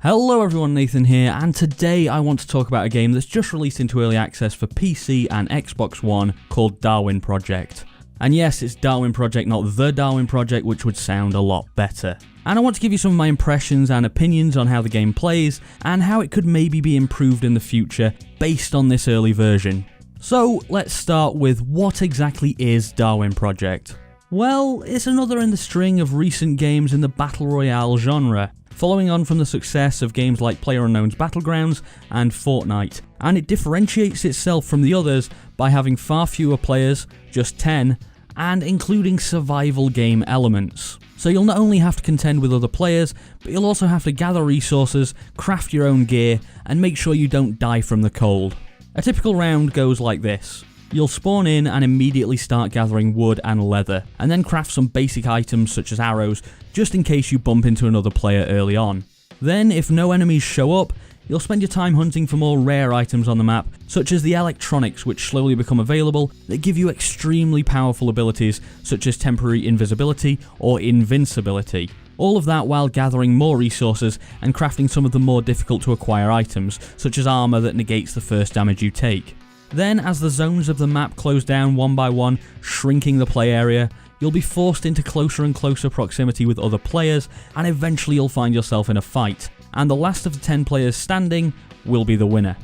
Hello everyone, Nathan here, and today I want to talk about a game that's just released into early access for PC and Xbox One called Darwin Project. And yes, it's Darwin Project, not The Darwin Project, which would sound a lot better. And I want to give you some of my impressions and opinions on how the game plays, and how it could maybe be improved in the future based on this early version. So let's start with what exactly is Darwin Project? Well, it's another in the string of recent games in the Battle Royale genre, following on from the success of games like PlayerUnknown's Battlegrounds and Fortnite, and it differentiates itself from the others by having far fewer players, just 10, and including survival game elements. So you'll not only have to contend with other players, but you'll also have to gather resources, craft your own gear, and make sure you don't die from the cold. A typical round goes like this. You'll spawn in and immediately start gathering wood and leather, and then craft some basic items such as arrows, just in case you bump into another player early on. Then, if no enemies show up, you'll spend your time hunting for more rare items on the map, such as the electronics which slowly become available that give you extremely powerful abilities such as temporary invisibility or invincibility. All of that while gathering more resources and crafting some of the more difficult to acquire items, such as armor that negates the first damage you take. Then, as the zones of the map close down one by one, shrinking the play area, you'll be forced into closer and closer proximity with other players, and eventually you'll find yourself in a fight, and the last of the 10 players standing will be the winner.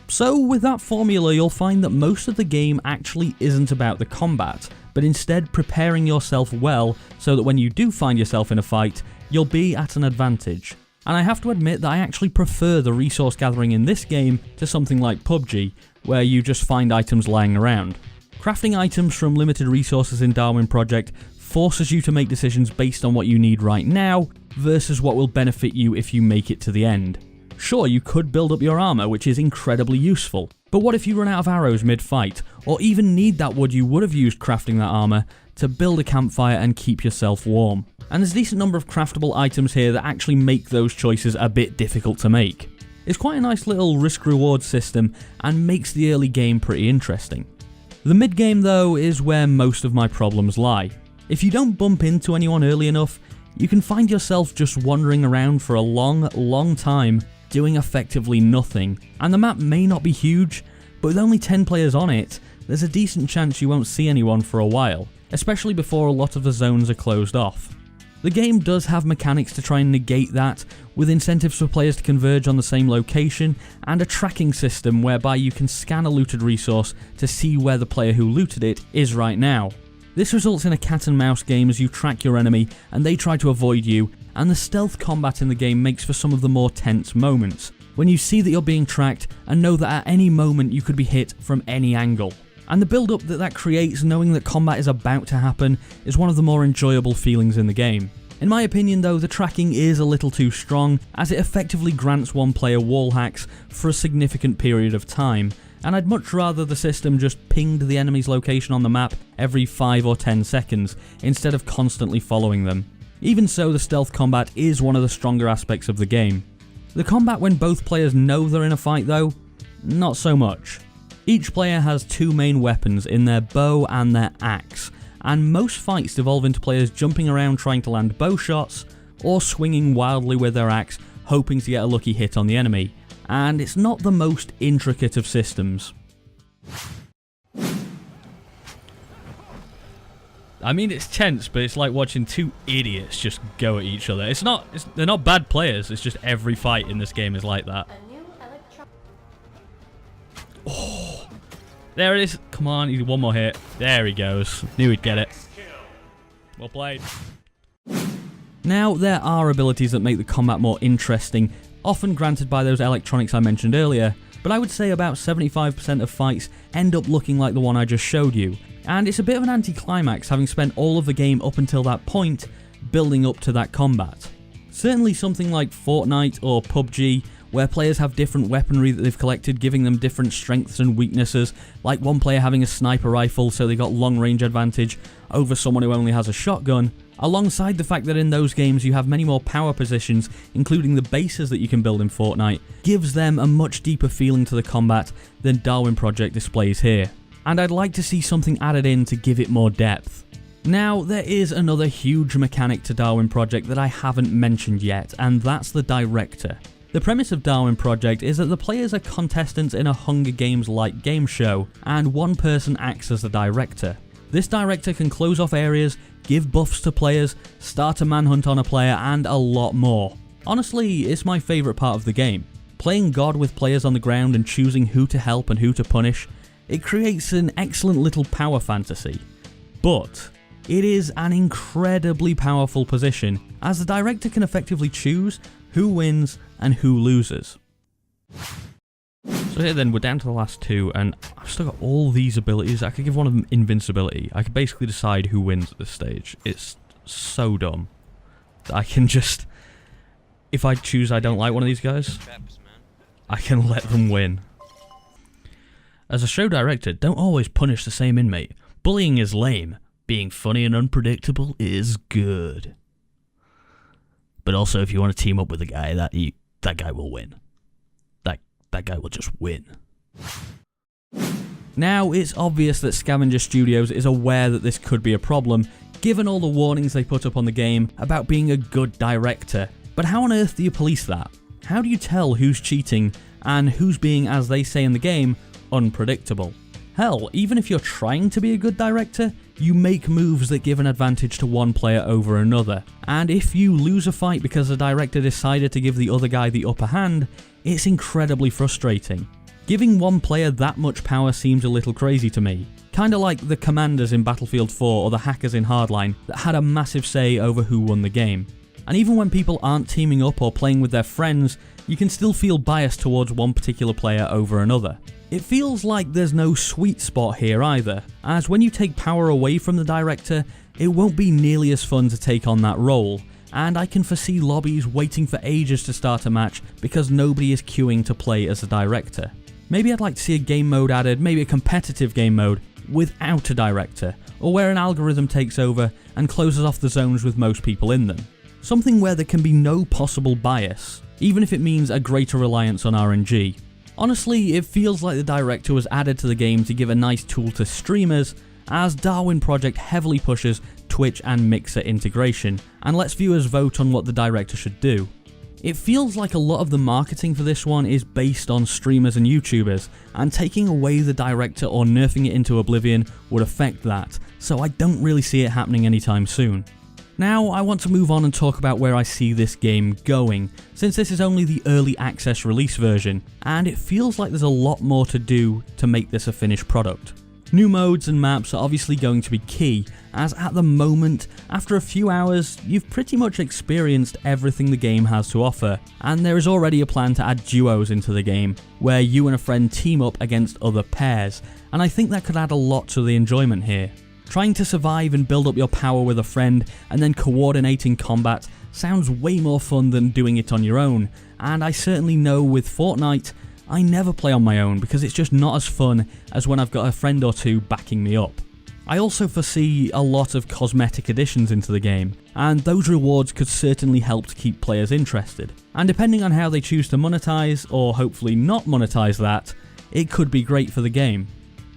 So with that formula, you'll find that most of the game actually isn't about the combat, but instead preparing yourself well so that when you do find yourself in a fight, you'll be at an advantage. And I have to admit that I actually prefer the resource gathering in this game to something like PUBG, where you just find items lying around. Crafting items from limited resources in Darwin Project forces you to make decisions based on what you need right now versus what will benefit you if you make it to the end. Sure, you could build up your armor, which is incredibly useful, but what if you run out of arrows mid-fight, or even need that wood you would have used crafting that armor to build a campfire and keep yourself warm? And there's a decent number of craftable items here that actually make those choices a bit difficult to make. It's quite a nice little risk-reward system and makes the early game pretty interesting. The mid-game though is where most of my problems lie. If you don't bump into anyone early enough, you can find yourself just wandering around for a long time doing effectively nothing, and the map may not be huge, but with only 10 players on it, there's a decent chance you won't see anyone for a while, especially before a lot of the zones are closed off. The game does have mechanics to try and negate that, with incentives for players to converge on the same location, and a tracking system whereby you can scan a looted resource to see where the player who looted it is right now. This results in a cat and mouse game as you track your enemy and they try to avoid you, and the stealth combat in the game makes for some of the more tense moments, when you see that you're being tracked and know that at any moment you could be hit from any angle. And the build up that creates, knowing that combat is about to happen, is one of the more enjoyable feelings in the game. In my opinion though, the tracking is a little too strong, as it effectively grants one player wall hacks for a significant period of time, and I'd much rather the system just pinged the enemy's location on the map every 5 or 10 seconds, instead of constantly following them. Even so, the stealth combat is one of the stronger aspects of the game. The combat when both players know they're in a fight though, not so much. Each player has two main weapons in their bow and their axe, and most fights devolve into players jumping around trying to land bow shots, or swinging wildly with their axe hoping to get a lucky hit on the enemy, and it's not the most intricate of systems. I mean, it's tense, but it's like watching two idiots just go at each other. They're not bad players, it's just every fight in this game is like that. Oh, there it is. Come on, he did one more hit. There he goes. Knew he'd get it. Well played. Now, there are abilities that make the combat more interesting, often granted by those electronics I mentioned earlier, but I would say about 75% of fights end up looking like the one I just showed you, and it's a bit of an anticlimax having spent all of the game up until that point building up to that combat. Certainly something like Fortnite or PUBG, where players have different weaponry that they've collected, giving them different strengths and weaknesses, like one player having a sniper rifle so they got long range advantage over someone who only has a shotgun, alongside the fact that in those games you have many more power positions, including the bases that you can build in Fortnite, gives them a much deeper feeling to the combat than Darwin Project displays here. And I'd like to see something added in to give it more depth. Now, there is another huge mechanic to Darwin Project that I haven't mentioned yet, and that's the director. The premise of Darwin Project is that the players are contestants in a Hunger Games-like game show, and one person acts as the director. This director can close off areas, give buffs to players, start a manhunt on a player, and a lot more. Honestly, it's my favourite part of the game. Playing God with players on the ground and choosing who to help and who to punish, it creates an excellent little power fantasy. But it is an incredibly powerful position, as the director can effectively choose who wins and who loses. So here then, we're down to the last two, and I've still got all these abilities. I could give one of them invincibility. I could basically decide who wins at this stage. It's so dumb that I can just, if I choose I don't like one of these guys, I can let them win. As a show director, don't always punish the same inmate. Bullying is lame. Being funny and unpredictable is good. But also, if you want to team up with a guy, that guy will win. That guy will just win. Now, it's obvious that Scavenger Studios is aware that this could be a problem, given all the warnings they put up on the game about being a good director. But how on earth do you police that? How do you tell who's cheating and who's being, as they say in the game, unpredictable? Hell, even if you're trying to be a good director, you make moves that give an advantage to one player over another. And if you lose a fight because the director decided to give the other guy the upper hand, it's incredibly frustrating. Giving one player that much power seems a little crazy to me. Kinda like the commanders in Battlefield 4 or the hackers in Hardline that had a massive say over who won the game. And even when people aren't teaming up or playing with their friends, you can still feel biased towards one particular player over another. It feels like there's no sweet spot here either, as when you take power away from the director, it won't be nearly as fun to take on that role, and I can foresee lobbies waiting for ages to start a match because nobody is queuing to play as the director. Maybe I'd like to see a game mode added, maybe a competitive game mode, without a director, or where an algorithm takes over and closes off the zones with most people in them. Something where there can be no possible bias, even if it means a greater reliance on RNG. Honestly, it feels like the director was added to the game to give a nice tool to streamers, as Darwin Project heavily pushes Twitch and Mixer integration, and lets viewers vote on what the director should do. It feels like a lot of the marketing for this one is based on streamers and YouTubers, and taking away the director or nerfing it into oblivion would affect that, so I don't really see it happening anytime soon. Now, I want to move on and talk about where I see this game going, since this is only the early access release version, and it feels like there's a lot more to do to make this a finished product. New modes and maps are obviously going to be key, as at the moment, after a few hours, you've pretty much experienced everything the game has to offer, and there is already a plan to add duos into the game, where you and a friend team up against other pairs, and I think that could add a lot to the enjoyment here. Trying to survive and build up your power with a friend, and then coordinating combat, sounds way more fun than doing it on your own, and I certainly know with Fortnite, I never play on my own because it's just not as fun as when I've got a friend or two backing me up. I also foresee a lot of cosmetic additions into the game, and those rewards could certainly help to keep players interested. And depending on how they choose to monetize, or hopefully not monetize that, it could be great for the game.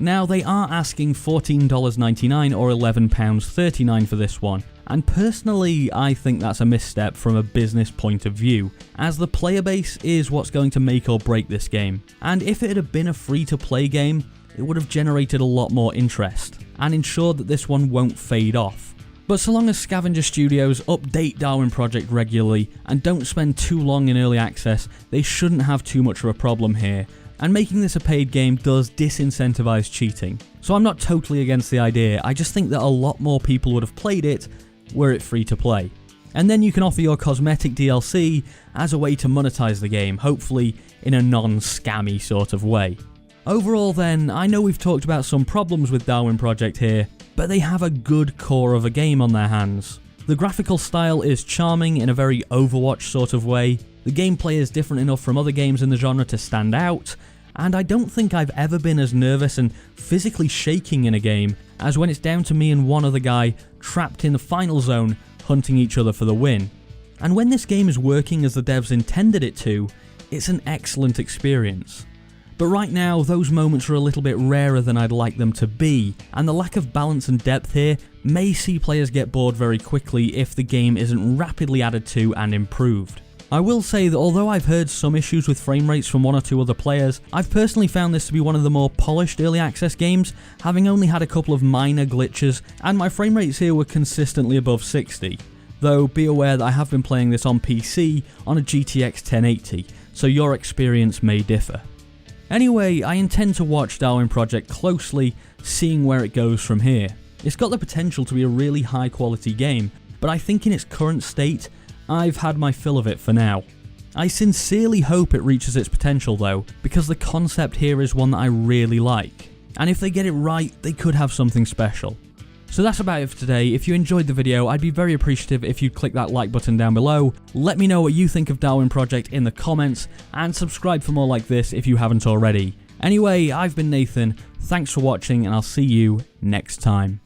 Now, they are asking $14.99 or £11.39 for this one, and personally I think that's a misstep from a business point of view, as the player base is what's going to make or break this game, and if it had been a free-to-play game, it would have generated a lot more interest, and ensured that this one won't fade off. But so long as Scavenger Studios update Darwin Project regularly and don't spend too long in early access, they shouldn't have too much of a problem here. And making this a paid game does disincentivize cheating. So I'm not totally against the idea, I just think that a lot more people would have played it were it free to play. And then you can offer your cosmetic DLC as a way to monetize the game, hopefully in a non-scammy sort of way. Overall then, I know we've talked about some problems with Darwin Project here, but they have a good core of a game on their hands. The graphical style is charming in a very Overwatch sort of way, the gameplay is different enough from other games in the genre to stand out, and I don't think I've ever been as nervous and physically shaking in a game as when it's down to me and one other guy trapped in the final zone hunting each other for the win. And when this game is working as the devs intended it to, it's an excellent experience. But right now, those moments are a little bit rarer than I'd like them to be, and the lack of balance and depth here may see players get bored very quickly if the game isn't rapidly added to and improved. I will say that although I've heard some issues with frame rates from one or two other players, I've personally found this to be one of the more polished early access games, having only had a couple of minor glitches, and my frame rates here were consistently above 60. Though be aware that I have been playing this on PC on a GTX 1080, so your experience may differ. Anyway, I intend to watch Darwin Project closely, seeing where it goes from here. It's got the potential to be a really high quality game, but I think in its current state, I've had my fill of it for now. I sincerely hope it reaches its potential though, because the concept here is one that I really like, and if they get it right, they could have something special. So that's about it for today. If you enjoyed the video, I'd be very appreciative if you'd click that like button down below, let me know what you think of Darwin Project in the comments, and subscribe for more like this if you haven't already. Anyway, I've been Nathan, thanks for watching, and I'll see you next time.